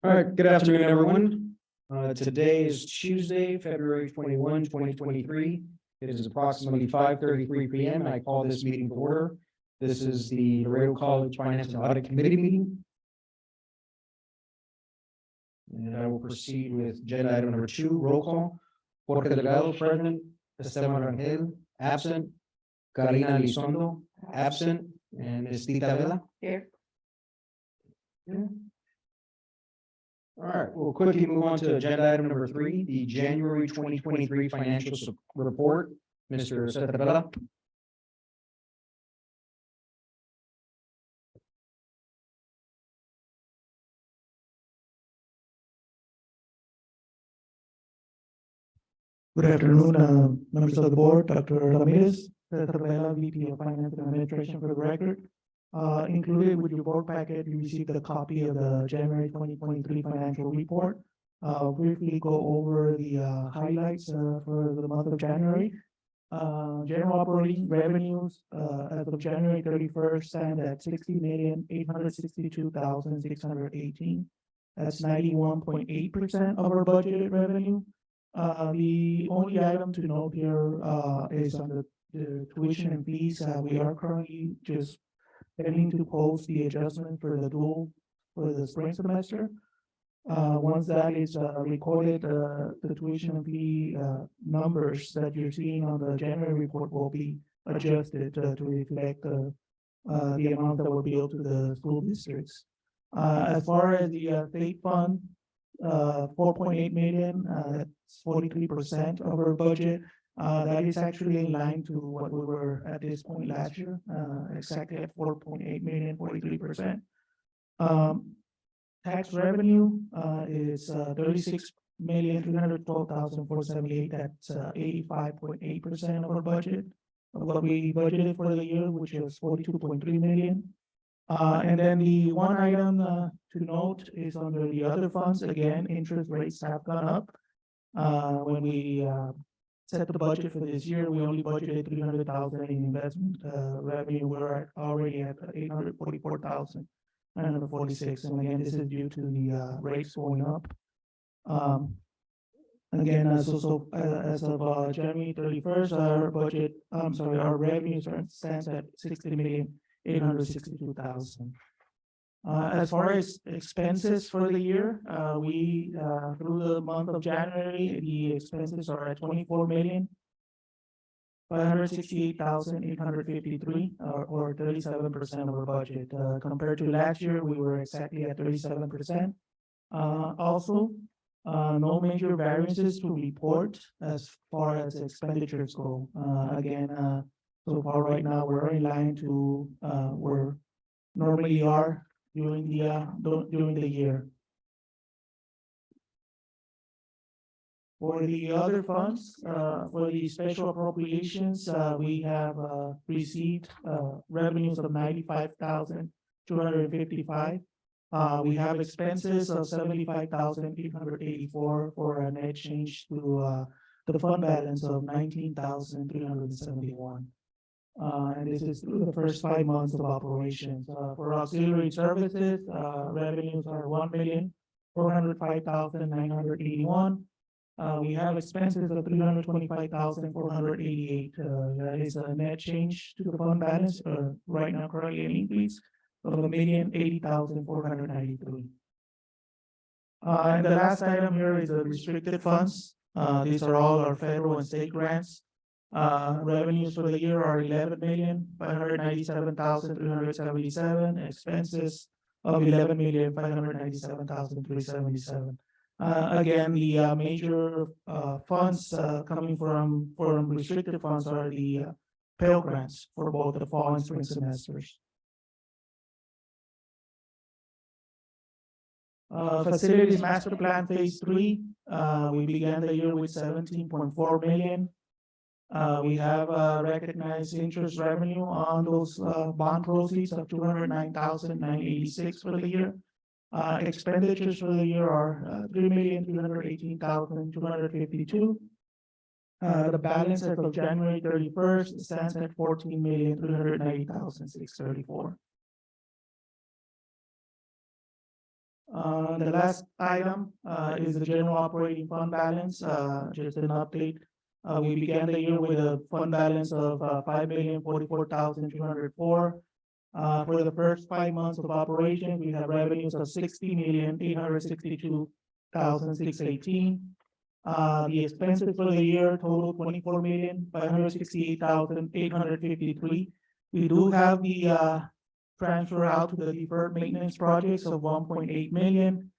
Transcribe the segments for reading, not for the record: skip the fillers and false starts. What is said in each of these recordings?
All right, good afternoon, everyone. Today is Tuesday, February 21, 2023. It is approximately 5:33 p.m. and I call this meeting to order. This is the Laredo College Finance and Audit Committee meeting. And I will proceed with agenda item number 2, roll call. Jorge Delgado, present. Esteban Rangel, absent. Carolina Elizondo, absent. And Estita Vela. Here. All right, we'll quickly move on to agenda item number 3, the January 2023 financial report. Mr. Cetarella. Good afternoon, members of the board, Dr. Ramirez, Cetarella, VP of Finance and Administration for the record. Included with your board packet, you received a copy of the January 2023 financial report. Briefly go over the highlights for the month of January. General operating revenues as of January 31st stand at $60,862,618. That's 91.8% of our budgeted revenue. The only item to note here is on the tuition and fees. We are currently just pending to post the adjustment for the dual for the spring semester. Once that is recorded, the tuition and fee numbers that you're seeing on the January report will be adjusted to reflect the amount that will be owed to the school districts. As far as the state fund, 4.8 million, that's 43% of our budget. That is actually in line to what we were at this point last year, exactly at 4.8 million, 43%. Tax revenue is 36,312,478. That's 85.8% of our budget of what we budgeted for the year, which is 42.3 million. And then the one item to note is under the other funds. Again, interest rates have gone up. When we set the budget for this year, we only budgeted 300,000 in investment revenue. We're already at 844,946. And again, this is due to the rates going up. Again, as of January 31st, our revenue stands at 60,862,000. As far as expenses for the year, we through the month of January, the expenses are at 24,568,853, or 37% of our budget. Compared to last year, we were exactly at 37%. Also, no major variances to report as far as expenditures go. Again, so far right now, we're in line to where normally are during the year. For the other funds, for the special appropriations, we have received revenues of 95,255. We have expenses of 75,884 for a net change to the fund balance of 19,371. And this is through the first 5 months of operations. For auxiliary services, revenues are 1,405,981. We have expenses of 325,488. That is a net change to the fund balance. Right now, currently an increase of 1,080,493. And the last item here is the restricted funds. These are all our federal and state grants. Revenues for the year are 11,597,377. Expenses of 11,597,377. Again, the major funds coming from restricted funds are the Pell Grants for both the fall and spring semesters. Facilities Master Plan Phase 3, we began the year with 17.4 million. We have recognized interest revenue on those bond proceeds of 209,986 for the year. Expenditures for the year are 3,318,252. The balance as of January 31st stands at 14,390,634. The last item is the general operating fund balance. Just an update. We began the year with a fund balance of 5,044,204. For the first 5 months of operation, we have revenues of 60,862,618. The expenses for the year total 24,568,853. We do have the transfer out to the deferred maintenance projects of 1.8 million.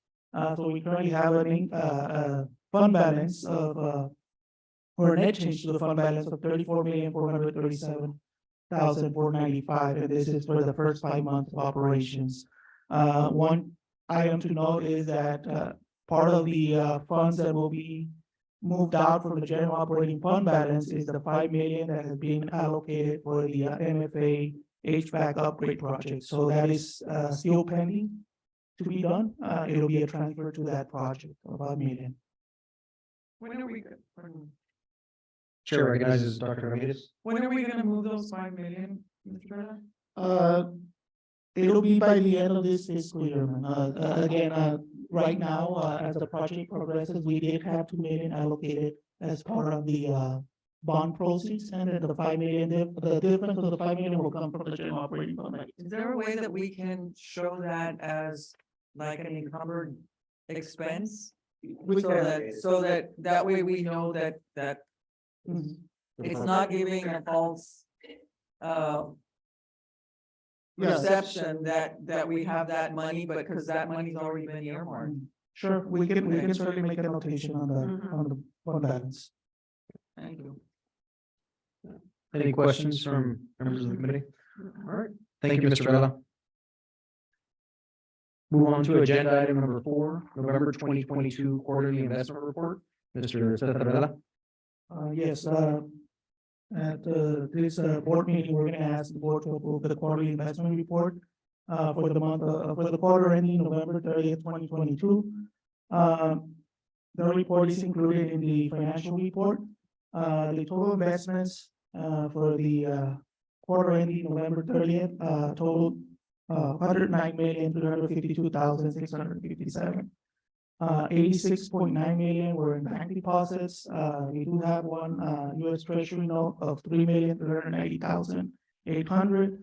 So we currently have a fund balance of or a net change to the fund balance of 34,437,495, and this is for the first 5 months of operations. One item to note is that part of the funds that will be moved out from the general operating fund balance is the 5 million that has been allocated for the MFA HVAC upgrade project. So that is still pending to be done. It'll be a transfer to that project of 5 million. When are we, Chair recognizes Dr. Ramirez. when are we gonna move those 5 million, Mr. Vela? It'll be by the end of this fiscal year, man. Again, right now, as the project progresses, we did have 2 million allocated as part of the bond proceeds, and then the 5 million, the difference of the 5 million will come from the general operating fund. Is there a way that we can show that as like an encumbered expense? So that way we know that Mhm. it's not giving a false Yes. perception that we have that money, but because that money's already been earmarked. Sure, we can certainly make a notation on Mhm. the fund balance. Thank you. Any questions from members of the committee? All right, thank you, Mr. Vela. Move on to agenda item number 4, November 2022 quarterly investment report. Mr. Cesar Vela. Yes, at this board meeting, we're gonna ask the board to approve the quarterly investment report for the month for the quarter ending November 30th, 2022. The report is included in the financial report. The total investments for the quarter ending November 30th totaled 109,352,657. 86.9 million were in bank deposits. We do have one US Treasury note of 3,390,800.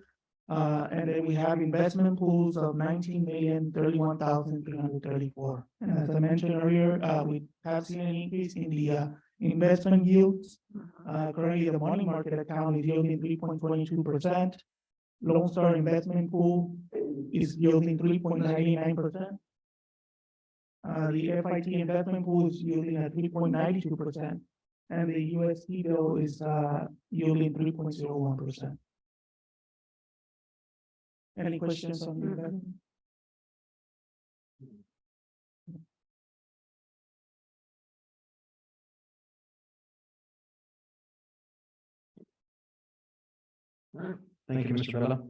And then we have investment pools of 19,031,334. And as I mentioned earlier, we have seen an increase in the investment yields. Currently, the money market account is yielding 3.22%. Lone Star investment pool is yielding 3.99%. The FIT investment pool is yielding at 3.92%, and the USD bill is yielding 3.01%. Any questions on the investment? Thank you, Mr. Vela.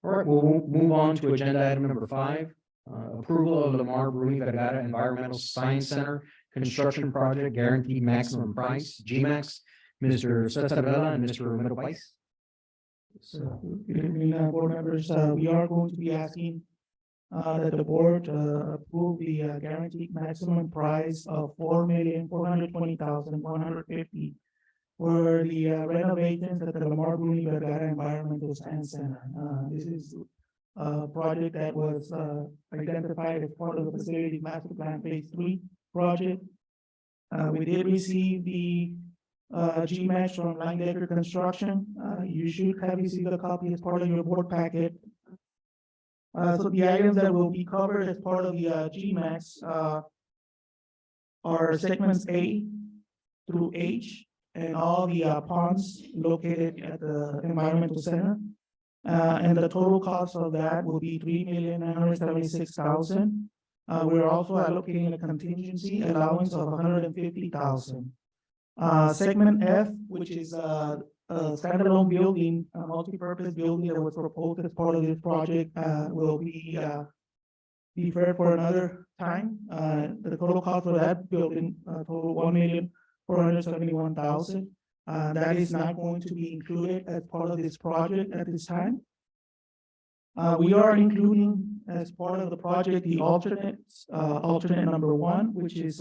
All right, we'll move on to agenda item number 5. Approval of Lamar Bruni Vergara Environmental Science Center Construction Project Guaranteed Maximum Price, GMAX. Mr. Cesar Vela and Mr. Romero Weiss. So, good evening, board members. We are going to be asking that the board approve the guaranteed maximum price of 4,420,150 for the renovations at the Lamar Bruni Vergara Environmental Science Center. This is a project that was identified as part of the Facility Master Plan Phase 3 project. We did receive the GMAX from Line Decker Construction. You should have received a copy as part of your board packet. So the items that will be covered as part of the GMAX are segments A through H and all the ponds located at the environmental center. And the total cost of that will be $3,976,000. We're also allocating a contingency allowance of $150,000. Segment F, which is a standalone building, a multi-purpose building that was proposed as part of this project, will be deferred for another time. The total cost for that building, total $1,471,000. That is not going to be included as part of this project at this time. We are including as part of the project, the alternates, alternate number 1, which is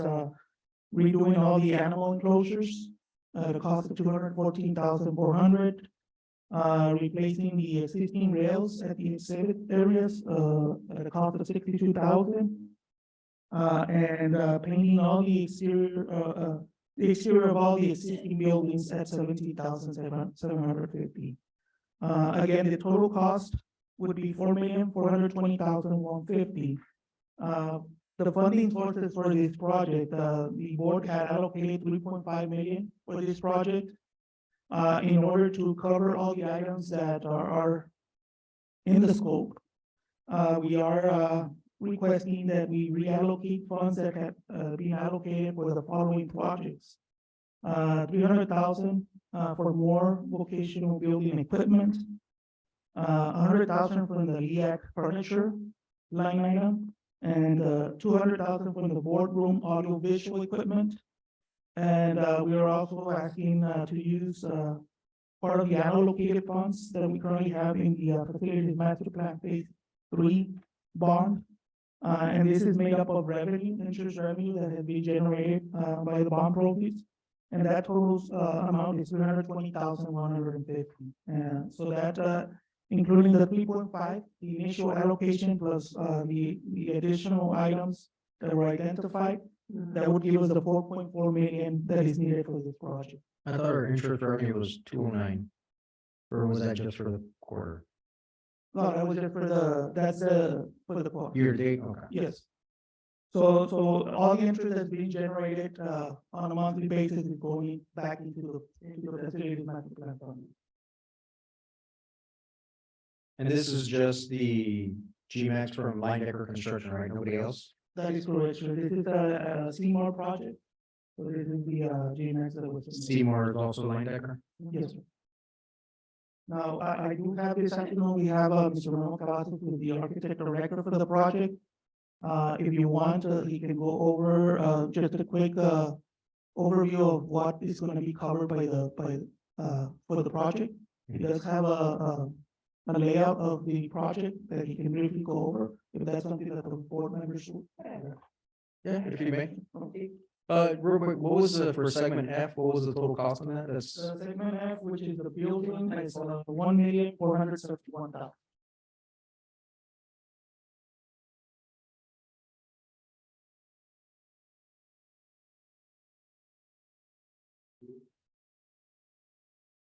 redoing all the animal enclosures, at a cost of $214,400. Replacing the existing rails at the exhibit areas, at a cost of $62,000. And painting all the exterior of all the existing buildings at $17,750. Again, the total cost would be $4,420,150. The funding sources for this project, the board had allocated $3.5 million for this project. In order to cover all the items that are in the scope. We are requesting that we reallocate funds that have been allocated for the following projects. $300,000 for more vocational building equipment. $100,000 from the LEAC furniture line item, and $200,000 from the boardroom audio visual equipment. And we are also asking to use part of the unallocated funds that we currently have in the facilities master plan phase 3 bond. And this is made up of revenue, interest revenue that has been generated by the bond proceeds. And that totals amount is $320,150. And so that including the 3.5, the initial allocation plus the additional items that were identified, that would give us the $4.4 million that is needed for this project. I thought our interest revenue was 209. Or was that just for the quarter? No, that was just for for the quarter. Year to date, okay. Yes. So all the interest that's being generated on a monthly basis is going back into the facilities master plan fund. And this is just the GMAX from Line Decker Construction, right? Nobody else? That is correct, sir. This is a Seymour project. So this is the GMX that was. Seymour is also Line Decker? Yes, sir. Now, I do have this, I know we have Mr. Ramon Cavazos, who is the architect director for the project. If you want, he can go over just a quick overview of what is going to be covered for the project. He does have a layout of the project that he can briefly go over, if that's something that the board members should. Yeah, if you may. Okay. Real quick, what was the, for segment F, what was the total cost on that? That's, Segment F, which is the building, is $1,471,000.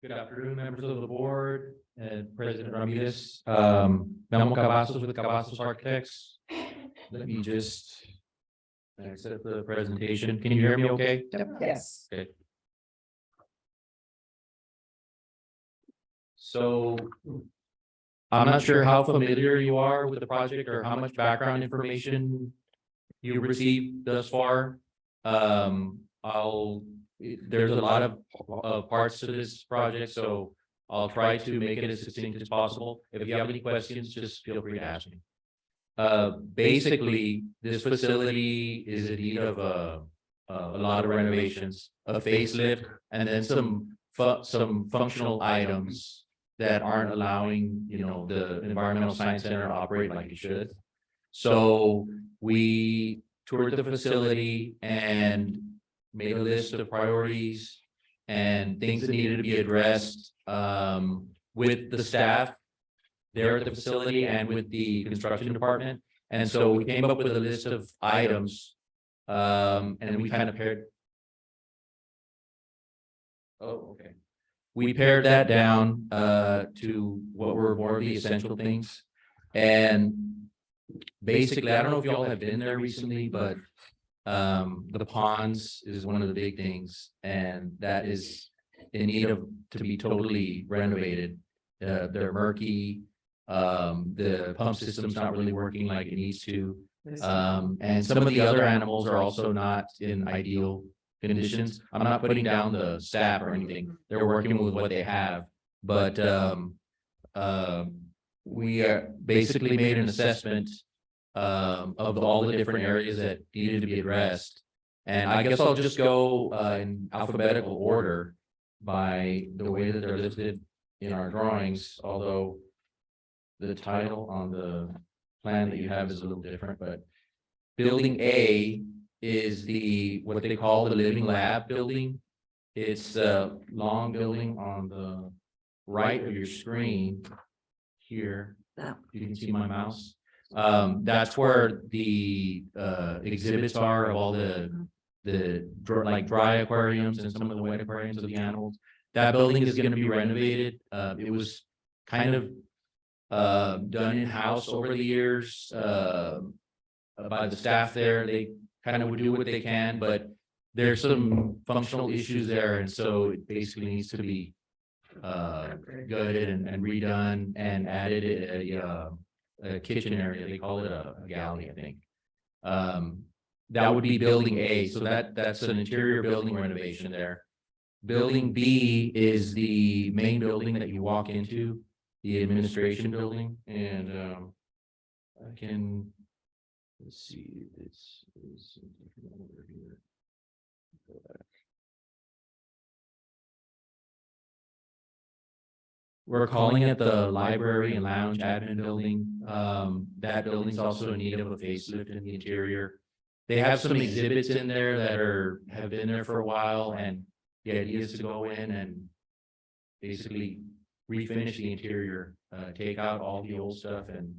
Good afternoon, members of the board and President Ramirez. Memo Cavazos with Cavazos Architects. Let me just accept the presentation. Can you hear me okay? Yes. Okay. So I'm not sure how familiar you are with the project or how much background information you've received thus far. There's a lot of parts to this project, so I'll try to make it as succinct as possible. If you have any questions, just feel free to ask me. Basically, this facility is in need of a lot of renovations, a facelift, and then some functional items that aren't allowing, the Environmental Science Center to operate like it should. So we toured the facility and made a list of priorities and things that needed to be addressed with the staff there at the facility and with the construction department. And so we came up with a list of items and we kind of paired. Oh, okay. We pared that down to what were more of the essential things. And basically, I don't know if y'all have been there recently, but The ponds is one of the big things, and that is in need of to be totally renovated. They're murky. The pump system's not really working like it needs to. And some of the other animals are also not in ideal conditions. I'm not putting down the staff or anything. They're working with what they have. But we basically made an assessment of all the different areas that needed to be addressed. And I guess I'll just go in alphabetical order by the way that they're listed in our drawings, although the title on the plan that you have is a little different, but building A is what they call the living lab building. It's a long building on the right of your screen here. You can see my mouse. That's where the exhibits are of all the like dry aquariums and some of the wet aquariums of the animals. That building is going to be renovated. It was kind of done in-house over the years by the staff there. They kind of would do what they can, but there's some functional issues there, and so it basically needs to be gutted and redone and added a kitchen area. They call it a galley, I think. That would be building A. So that's an interior building renovation there. Building B is the main building that you walk into, the administration building, and I can, let's see, this is over here. Go back. We're calling it the library and lounge admin building. That building's also in need of a facelift in the interior. They have some exhibits in there that have been there for a while, and the idea is to go in and basically refinish the interior, take out all the old stuff and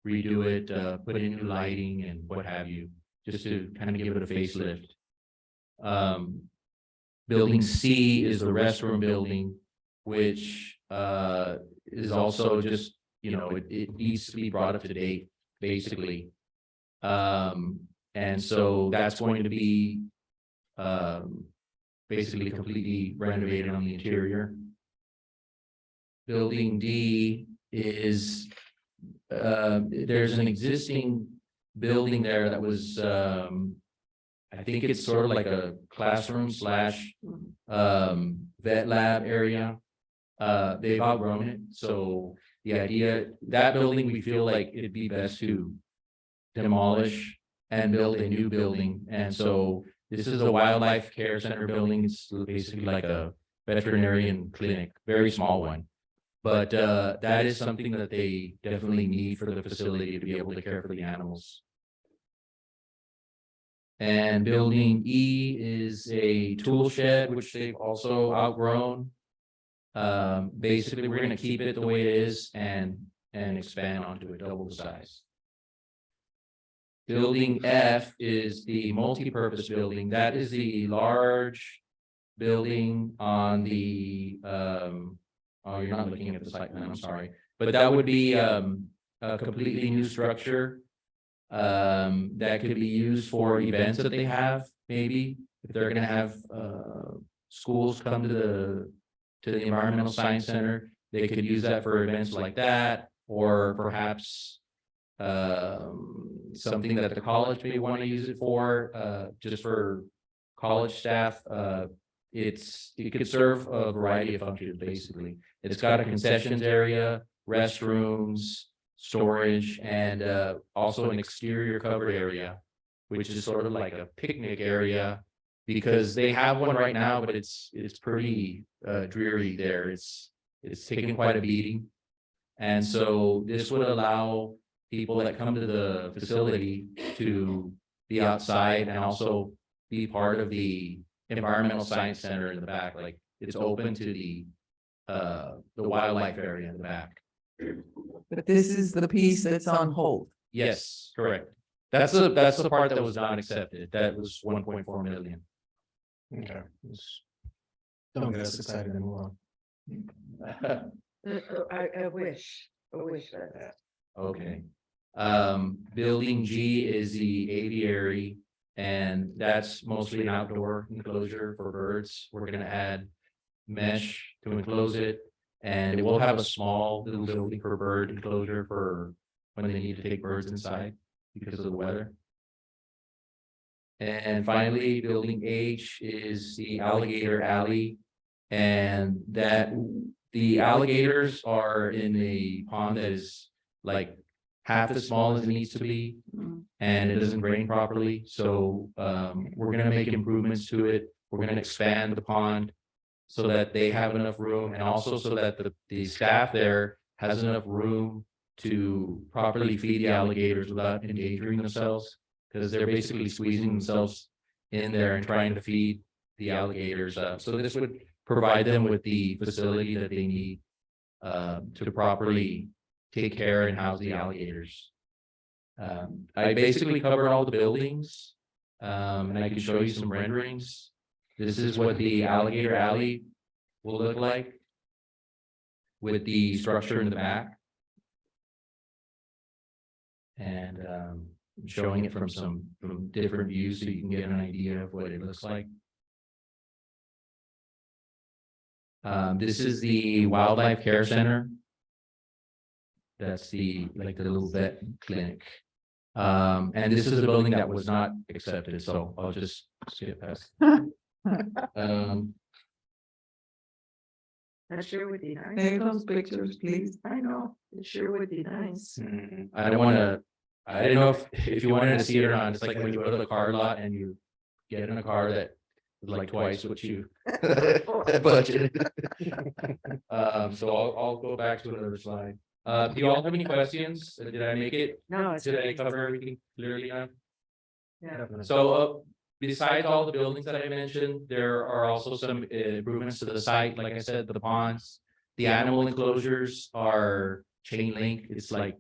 redo it, put in new lighting and what have you, just to kind of give it a facelift. Building C is the restroom building, which is also just, it needs to be brought up to date, basically. And so that's going to be basically completely renovated on the interior. Building D is, there's an existing building there that was, I think it's sort of like a classroom slash vet lab area. They've outgrown it. So the idea, that building, we feel like it'd be best to demolish and build a new building. And so this is a wildlife care center building. It's basically like a veterinarian clinic, very small one. But that is something that they definitely need for the facility to be able to care for the animals. And building E is a tool shed, which they've also outgrown. Basically, we're going to keep it the way it is and expand onto it, double the size. Building F is the multi-purpose building. That is the large building on the, oh, you're not looking at the site plan, I'm sorry. But that would be a completely new structure that could be used for events that they have, maybe. If they're going to have schools come to the Environmental Science Center, they could use that for events like that, or perhaps something that the college may want to use it for, just for college staff. It could serve a variety of functions, basically. It's got a concessions area, restrooms, storage, and also an exterior covered area, which is sort of like a picnic area, because they have one right now, but it's pretty dreary there. It's taken quite a beating. And so this would allow people that come to the facility to be outside and also be part of the Environmental Science Center in the back. Like, it's open to the wildlife area in the back. But this is the piece that's on hold. Yes, correct. That's the part that was not accepted. That was 1.4 million. Okay. Don't get us excited and move on. I wish that. Okay. Building G is the aviary, And that's mostly an outdoor enclosure for birds. We're gonna add mesh to enclose it. And it will have a small little building for bird enclosure for when they need to take birds inside because of the weather. And finally, building H is the alligator alley. And that the alligators are in a pond that is like half as small as it needs to be. And it doesn't drain properly, so we're gonna make improvements to it. We're gonna expand the pond so that they have enough room, and also so that the staff there has enough room to properly feed the alligators without endangering themselves, because they're basically squeezing themselves in there and trying to feed the alligators. So this would provide them with the facility that they need to properly take care and house the alligators. I basically covered all the buildings, and I can show you some renderings. This is what the alligator alley will look like with the structure in the back. And showing it from different views so you can get an idea of what it looks like. This is the Wildlife Care Center. That's the little vet clinic. And this is a building that was not accepted, so I'll just skip past. That sure would be nice. Take those pictures, please. I know, it sure would be nice. I don't wanna, I don't know if you wanted to see it or not. It's like when you go to the car lot and you get in a car that is like twice what you budgeted. So I'll go back to another slide. Do you all have any questions? Did I make it? No, it's. Did I cover everything clearly enough? Yeah. So besides all the buildings that I mentioned, there are also some improvements to the site. Like I said, the ponds, the animal enclosures are chain link. It's like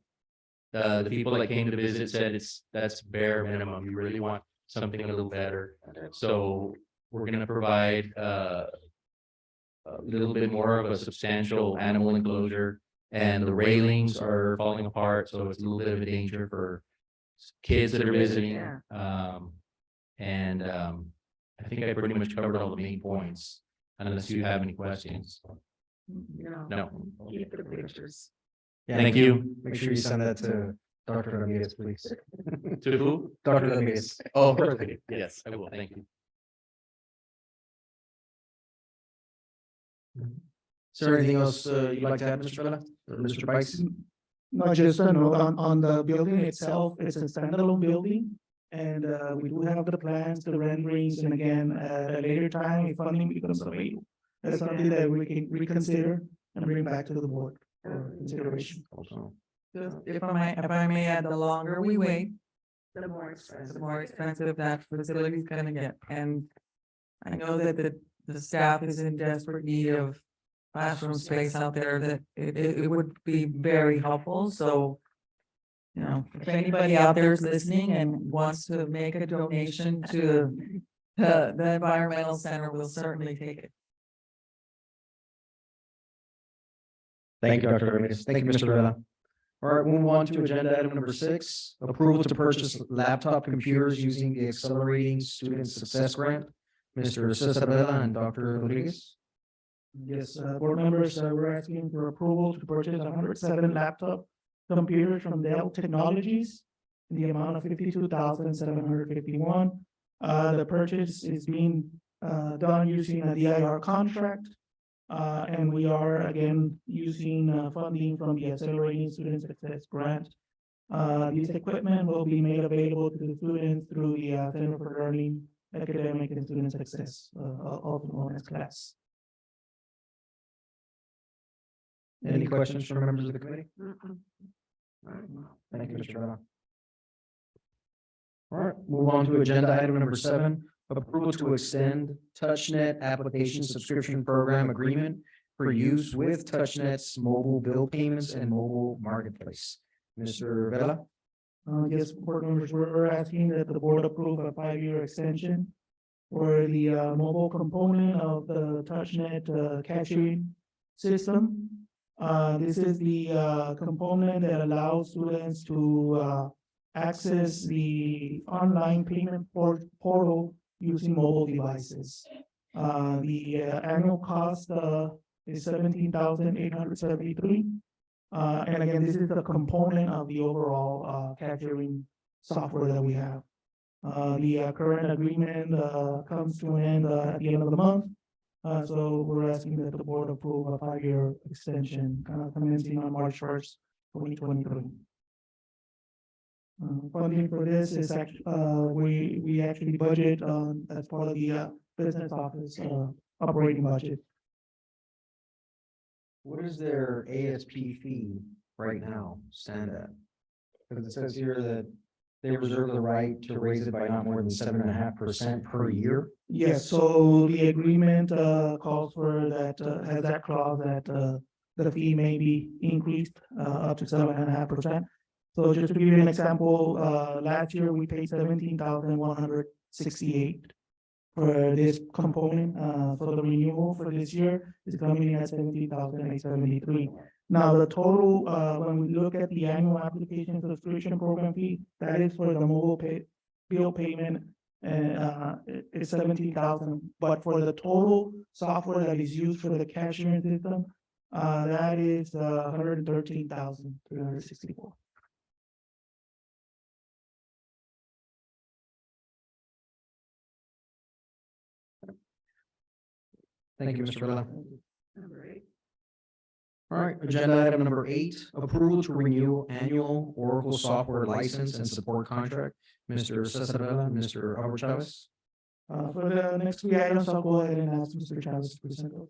the people that came to visit said that's bare minimum. You really want something a little better. So we're gonna provide a little bit more of a substantial animal enclosure, and the railings are falling apart, so it's a little bit of a danger for kids that are visiting. Yeah. And I think I pretty much covered all the main points, unless you have any questions. No. Keep the pictures. Yeah, Thank you. Make sure you send that to Dr. Ramirez, please. To who? Dr. Ramirez. Oh, perfect. Yes, I will. Thank you. Is there anything else you'd like to add, Mr. Vela? Or Mr. Bice? No, just a note on the building itself, it's a standalone building. And we do have the plans, the renderings, and again, at a later time, if funding becomes available. That's something that we can reconsider and bring back to the board for consideration. Just if I may add, the longer we wait, The more expensive. the more expensive that facility is gonna get. And I know that the staff is in desperate need of classroom space out there, that it would be very helpful, so. You know, if anybody out there is listening and wants to make a donation to the environmental center, we'll certainly take it. Thank you, Dr. Ramirez. Thank you, Mr. Vela. All right, move on to agenda item number 6, approval to purchase laptop computers using the Accelerating Student Success Grant. Mr. Cesar Vela and Dr. Rodriguez. Yes, board members, we're asking for approval to purchase 107 laptop computers from Dell Technologies in the amount of $52,751. The purchase is being done using a DIR contract. And we are again using funding from the Accelerating Student Success Grant. This equipment will be made available to the students through the Center for Learning, Academic and Student Success, also known as CLAS. Any questions from members of the committee? All right. Thank you, Mr. Vela. All right, move on to agenda item number 7, approval to extend TouchNet application subscription program agreement for use with TouchNet's mobile bill payments and mobile marketplace. Mr. Vela? Yes, board members, we're asking that the board approve a 5-year extension for the mobile component of the TouchNet cashiering system. This is the component that allows students to access the online payment portal using mobile devices. The annual cost is 17,873. And again, this is a component of the overall cashiering software that we have. The current agreement comes to an end at the end of the month. So we're asking that the board approve a 5-year extension commencing on March 1st, 2023. Funding for this is actually, we actually budget as part of the business office operating budget. What is their ASP fee right now stand at? Because it says here that they reserve the right to raise it by not more than 7.5% per year. Yes, so the agreement calls for that, has that clause that the fee may be increased up to 7.5%. So just to give you an example, last year we paid 17,168 for this component. So the renewal for this year is coming in at 17,873. Now, the total, when we look at the annual application subscription program fee, that is for the mobile bill payment, and it's 17,000. But for the total software that is used for the cashiering system, that is 113,364. Thank you, Mr. Villa. Number 8. All right, agenda item number 8, approval to renew annual Oracle software license and support contract. Mr. Cesar Villa and Mr. Albert Chavez. For the next 3 items, I'll go ahead and ask Mr. Chavez to present those.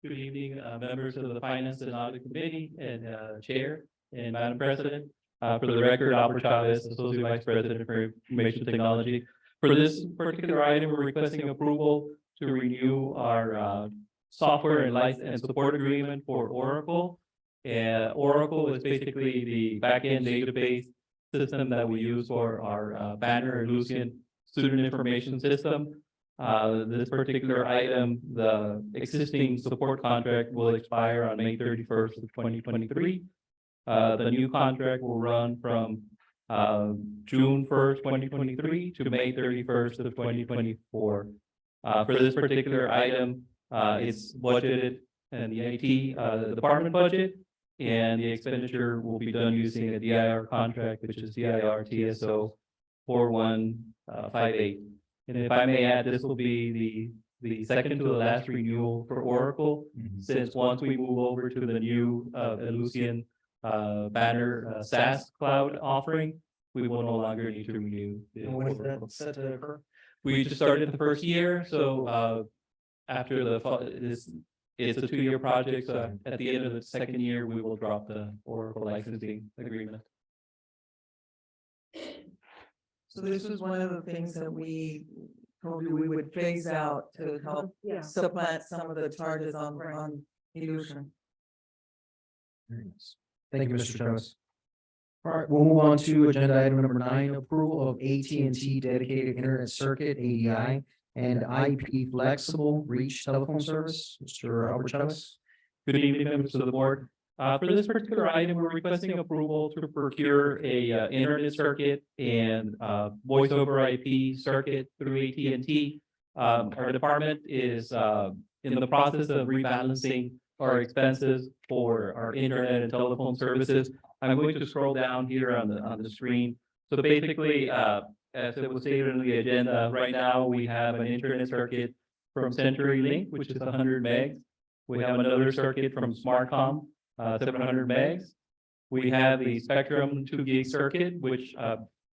Good evening, members of the Finance and Audit Committee and Chair and Madam President. For the record, Albert Chavez, Associate Vice President for Information Technology. For this particular item, we're requesting approval to renew our software and license and support agreement for Oracle. And Oracle is basically the backend database system that we use for our Banner and Lucian student information system. This particular item, the existing support contract will expire on May 31st of 2023. The new contract will run from June 1st, 2023 to May 31st of 2024. For this particular item, it's budgeted in the IT department budget, and the expenditure will be done using a DIR contract, which is DIR TSO 4158. And if I may add, this will be the second to the last renewal for Oracle, since once we move over to the new Lucian Banner SaaS cloud offering, we will no longer need to renew. And when is that set to occur? We just started the first year, so after it's a 2-year project, so at the end of the second year, we will drop the Oracle licensing agreement. So this was one of the things that we told you we would phase out to help Yeah. supplant some of the charges on Illusion. Very nice. Thank you, Mr. Chavez. All right, we'll move on to agenda item number 9, approval of AT&T dedicated internet circuit, ADI, and IP flexible reach telephone service. Mr. Albert Chavez. Good evening, members of the board. For this particular item, we're requesting approval to procure a internet circuit and voice over IP circuit through AT&T. Our department is in the process of rebalancing our expenses for our internet and telephone services. I'm going to scroll down here on the screen. So basically, as it was stated in the agenda, right now we have an internet circuit from CenturyLink, which is 100 megs. We have another circuit from Smartcom, 700 megs. We have the Spectrum 2 gig circuit, which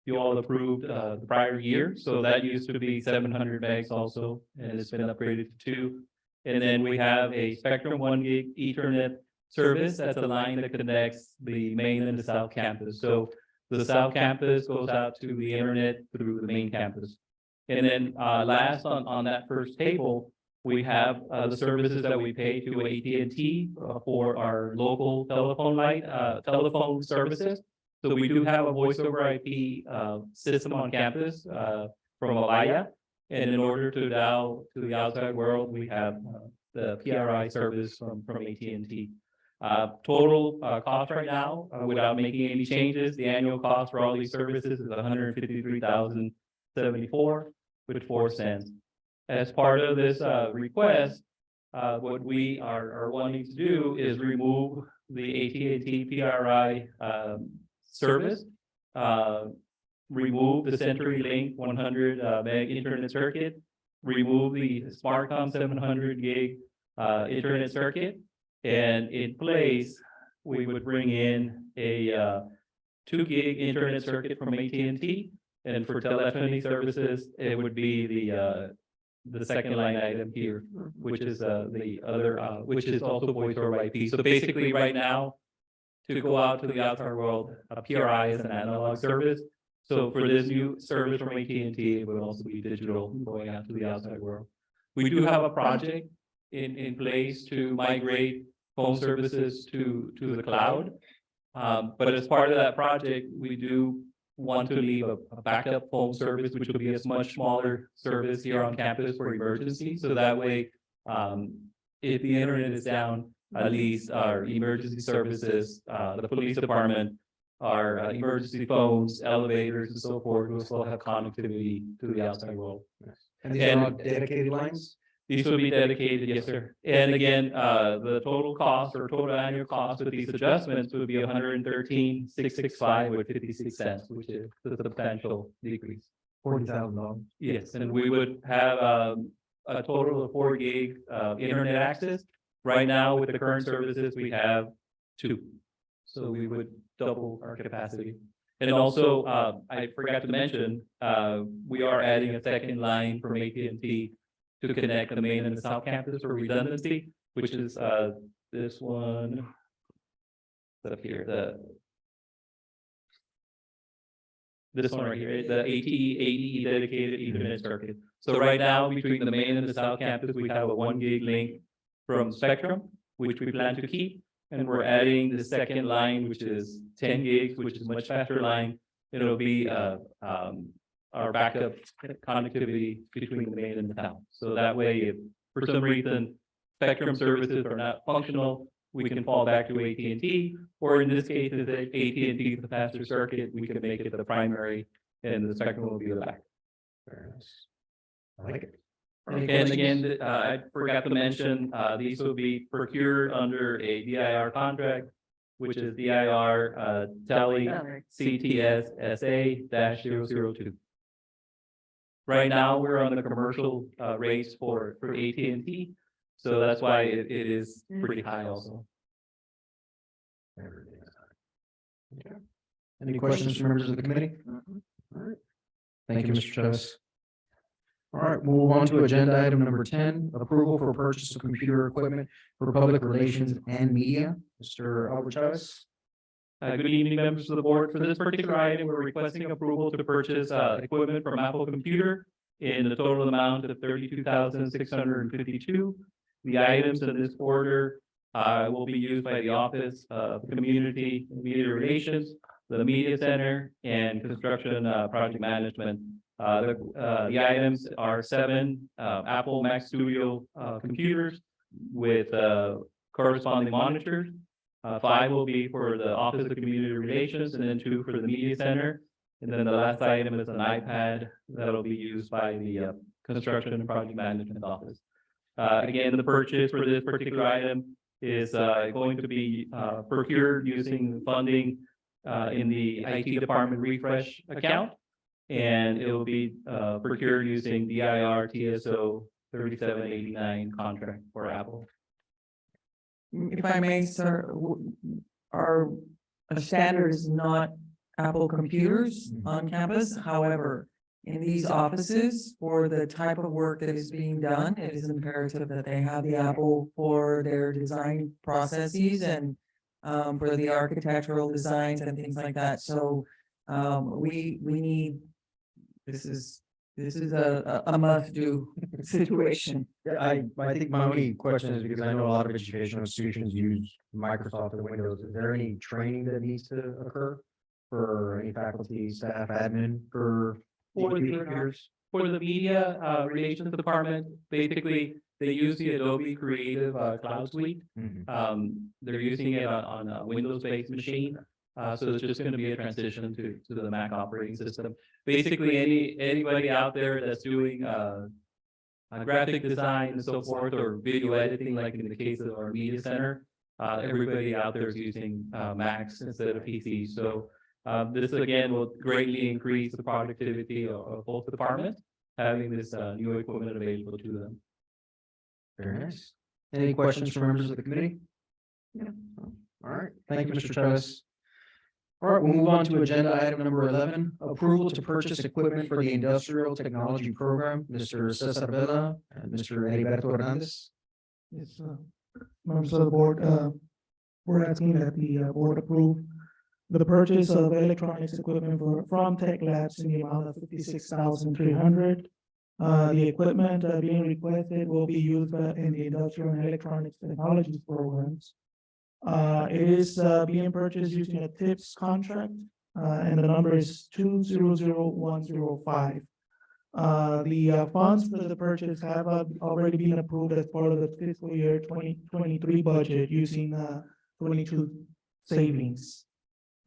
you all approved the prior year. So that used to be 700 megs also, and it's been upgraded to 2. And then we have a Spectrum 1 gig Ethernet service. That's a line that connects the main and the south campus. So the south campus goes out to the internet through the main campus. And then last on that first table, we have the services that we pay to AT&T for our local telephone line, telephone services. So we do have a voice over IP system on campus from Alaya. And in order to dial to the outside world, we have the PRI service from AT&T. Total cost right now, without making any changes, the annual cost for all these services is $153,074 with 4 cents. As part of this request, what we are wanting to do is remove the AT&T PRI service, remove the CenturyLink 100 meg internet circuit, remove the SmartCom 700 gig internet circuit, and in place, we would bring in a 2 gig internet circuit from AT&T, and for telephony services, it would be the second line item here, which is the other, which is also voice over IP. So basically, right now, to go out to the outside world, PRI is an analog service. So for this new service from AT&T, it would also be digital going out to the outside world. We do have a project in place to migrate phone services to the cloud. But as part of that project, we do want to leave a backup phone service, which will be a much smaller service here on campus for emergency. So that way, if the internet is down, at least our emergency services, the police department, our emergency phones, elevators, and so forth will still have connectivity to the outside world. And these are all dedicated lines? These will be dedicated, yes, sir. And again, the total cost or total annual cost with these adjustments would be $113,665 with 56 cents, which is a substantial decrease. $40,000. Yes, and we would have a total of 4 gig internet access. Right now, with the current services, we have 2. So we would double our capacity. And also, I forgot to mention, we are adding a second line from AT&T to connect the main and the south campus for redundancy, which is this one up here, this one right here, the ATE dedicated Ethernet circuit. So right now, between the main and the south campus, we have a 1 gig link from Spectrum, which we plan to keep. And we're adding the second line, which is 10 gigs, which is a much faster line. It'll be our backup connectivity between the main and the town. So that way, if for some reason Spectrum services are not functional, we can fall back to AT&T, or in this case, if AT&T is the faster circuit, we can make it the primary, and the Spectrum will be the backup. I like it. And again, I forgot to mention, these will be procured under a DIR contract, which is DIR Tele CTS SA-002. Right now, we're on the commercial rates for AT&T, so that's why it is pretty high also. Okay. Any questions from members of the committee? All right. Thank you, Mr. Chavez. All right, we'll move on to agenda item number 10, approval for purchase of computer equipment for public relations and media. Mr. Albert Chavez. Good evening, members of the board. For this particular item, we're requesting approval to purchase equipment from Apple Computer in the total amount of $32,652. The items in this order will be used by the Office of Community and Media Relations, the Media Center, and Construction Project Management. The items are 7 Apple Mac Studio computers with corresponding monitors. 5 will be for the Office of Community Relations, and then 2 for the Media Center. And then the last item is an iPad that'll be used by the Construction and Project Management Office. Again, the purchase for this particular item is going to be procured using funding in the IT department refresh account. And it will be procured using DIR TSO 3789 contract for Apple. If I may, sir, our standard is not Apple computers on campus. However, in these offices, for the type of work that is being done, it is imperative that they have the Apple for their design processes and for the architectural designs and things like that. So we need, this is a must-do situation. Yeah, I think my only question is because I know a lot of educational institutions use Microsoft and Windows. Is there any training that needs to occur for any faculty, staff, admin for For the computers? for the media, relations department, basically, they use the Adobe Creative, Cloud Suite. They're using it on a Windows-based machine. So it's just gonna be a transition to the Mac operating system. Basically, anybody out there that's doing, graphic design and so forth, or video editing, like in the case of our media center, everybody out there is using, Macs instead of PCs. So, this again will greatly increase the productivity of both departments, having this, new equipment available to them. Very nice. Any questions from members of the committee? No. All right, thank you, Mr. Travis. All right, we'll move on to agenda item number 11, approval to purchase equipment for the Industrial Technology Program, Mr. Cesar Vela and Mr. Heriberto Hernandez. Yes, members of the board, we're asking that the board approve the purchase of electronics equipment from Tech Labs in the amount of $56,300. The equipment being requested will be used in the Industrial and Electronics Technologies programs. It is being purchased using a TIPS contract, and the number is 200105. The funds for the purchase have already been approved as part of the fiscal year 2023 budget using 22 savings.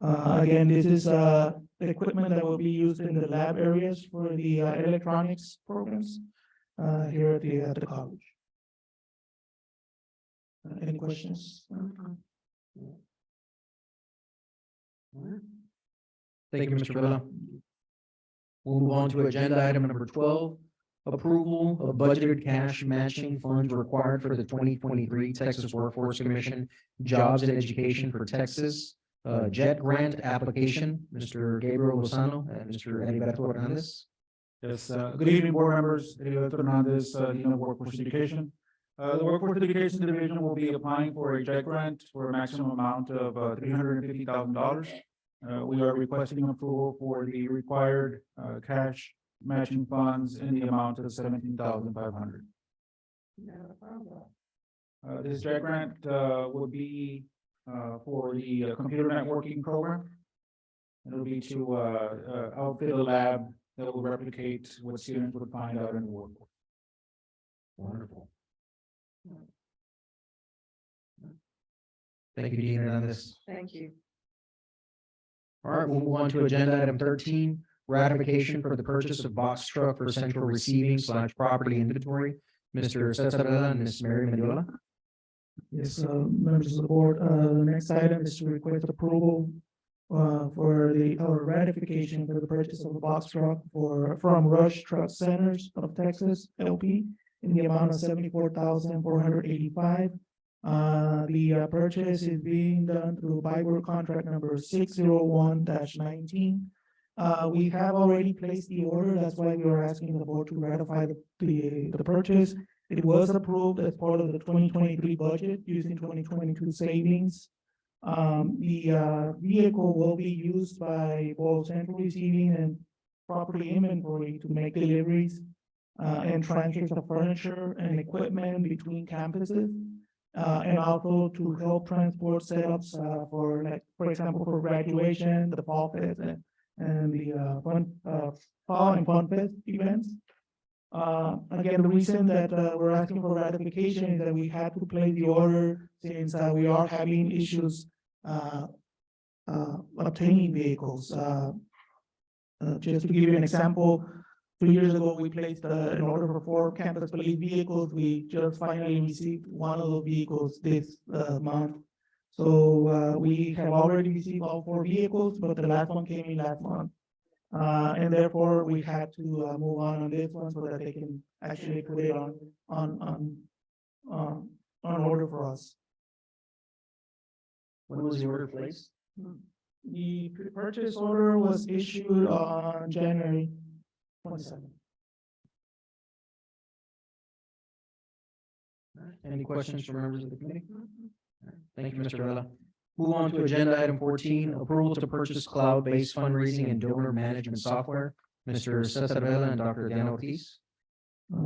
Again, this is the equipment that will be used in the lab areas for the electronics programs here at the college. Any questions? Thank you, Mr. Vela. We'll move on to agenda item number 12, approval of budgeted cash matching funds required for the 2023 Texas Workforce Commission Jobs and Education for Texas JET grant application. Mr. Gabriel Lozano and Mr. Heriberto Hernandez. Yes, good evening, board members. Heriberto Hernandez, Dean of Workforce Education. The Workforce Education Division will be applying for a JET grant for a maximum amount of $350,000. We are requesting approval for the required cash matching funds in the amount of $17,500. This JET grant will be for the computer networking program. It'll be to outfit a lab that will replicate what students would find out in the workforce. Wonderful. Thank you, Dean Hernandez. Thank you. All right, we'll move on to agenda item 13, ratification for the purchase of box truck for central receiving / property inventory. Mr. Cesar Vela and Ms. Mary Mendiola. Yes, members of the board, the next item is to request approval for or ratification for the purchase of a box truck from Rush Truck Centers of Texas, LP, in the amount of $74,485. The purchase is being done through buy work contract number 601-19. We have already placed the order. That's why we are asking the board to ratify the purchase. It was approved as part of the 2023 budget using 2022 savings. The vehicle will be used by both central receiving and property inventory to make deliveries and transfers of furniture and equipment between campuses. And also to help transport setups for, like, for example, for graduation, the fall fest and the fall and fun fest events. Again, the reason that we're asking for ratification is that we had to place the order since we are having issues obtaining vehicles. Just to give you an example, 2 years ago, we placed an order for 4 campus police vehicles. We just finally received one of the vehicles this month. So we have already received all 4 vehicles, but the last one came in last month. And therefore, we had to move on this one so that they can actually put it on order for us. When was the order placed? The purchase order was issued on January 27th. Any questions from members of the committee? Thank you, Mr. Vela. Move on to agenda item 14, approval to purchase cloud-based fundraising and donor management software. Mr. Cesar Vela and Dr. Dan Ortiz.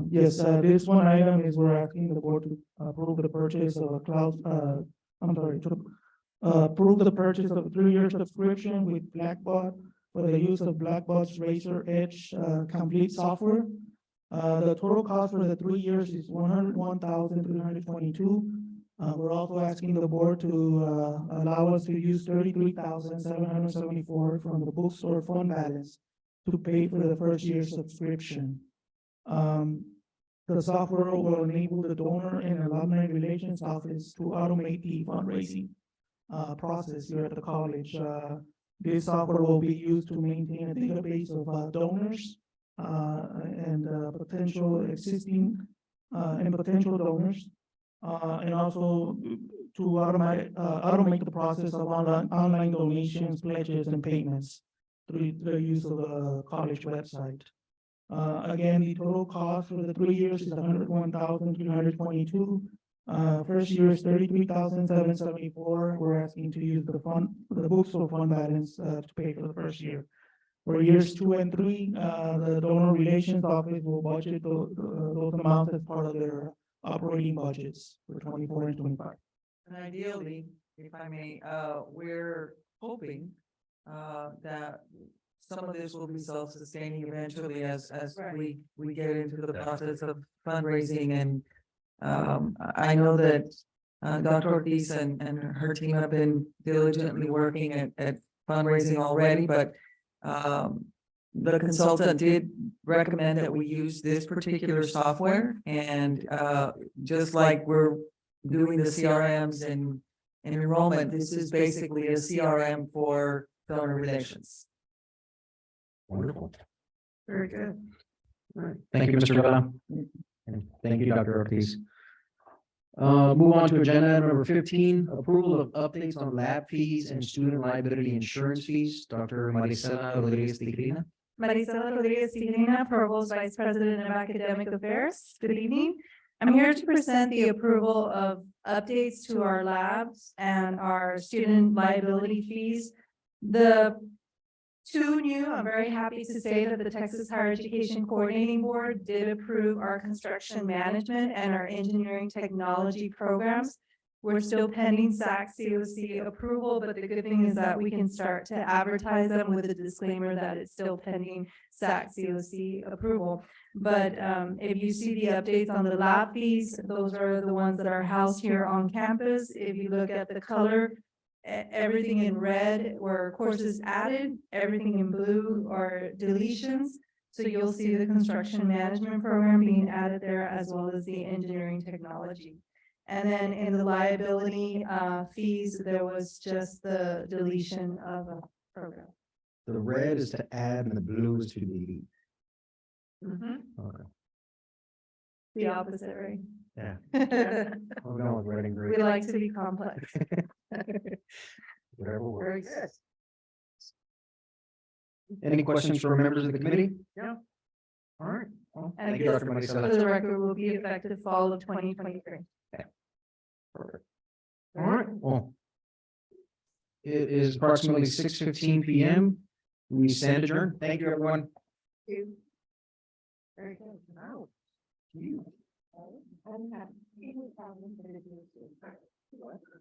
Yes, this one item is we're asking the board to approve the purchase of a cloud, approve the purchase of a 3-year subscription with Blackbot for the use of Blackbox Razor Edge complete software. The total cost for the 3 years is $101,322. We're also asking the board to allow us to use $33,774 from the bookstore fund balance to pay for the first year subscription. The software will enable the donor and alumni relations office to automate the fundraising process here at the college. This software will be used to maintain a database of donors and potential existing and potential donors, and also to automate the process of online donations, pledges, and payments through the use of the college website. Again, the total cost for the 3 years is $101,322. First year is $33,774. We're asking to use the bookstore fund balance to pay for the first year. For years 2 and 3, the donor relations office will budget those amounts as part of their operating budgets for 24 and 25. And ideally, if I may, we're hoping that some of this will be self-sustaining eventually as we get into the process of fundraising. And I know that Dr. Ortiz and her team have been diligently working at fundraising already, but the consultant did recommend that we use this particular software. And just like we're doing the CRMs and enrollment, this is basically a CRM for donor relations. Wonderful. Very good. All right. Thank you, Mr. Vela. And thank you, Dr. Ortiz. Move on to agenda item number 15, approval of updates on lab fees and student liability insurance fees. Dr. Marisela Rodriguez Tigrina. Marisela Rodriguez Tigrina, Provost Vice President of Academic Affairs. Good evening. I'm here to present the approval of updates to our labs and our student liability fees. The two new, I'm very happy to say that the Texas Higher Education Coordinating Board did approve our construction management and our engineering technology programs. We're still pending SAC COC approval, but the good thing is that we can start to advertise them with a disclaimer that it's still pending SAC COC approval. But if you see the updates on the lab fees, those are the ones that are housed here on campus. If you look at the color, everything in red were courses added, everything in blue are deletions. So you'll see the construction management program being added there, as well as the engineering technology. And then in the liability fees, there was just the deletion of a program. The red is to add and the blue is to delete. Okay. The opposite, right? Yeah. We I'm going with red and green. like to be complex. Whatever works. Very good. Any questions for members of the committee? Yeah. All right. Well, And Thank you, Dr. this, Marisela. for the record, will be effective fall of 2023. Perfect. All right, well. It is approximately 6:15 PM. We stand adjourned. Thank you, everyone. very good. Wow. You.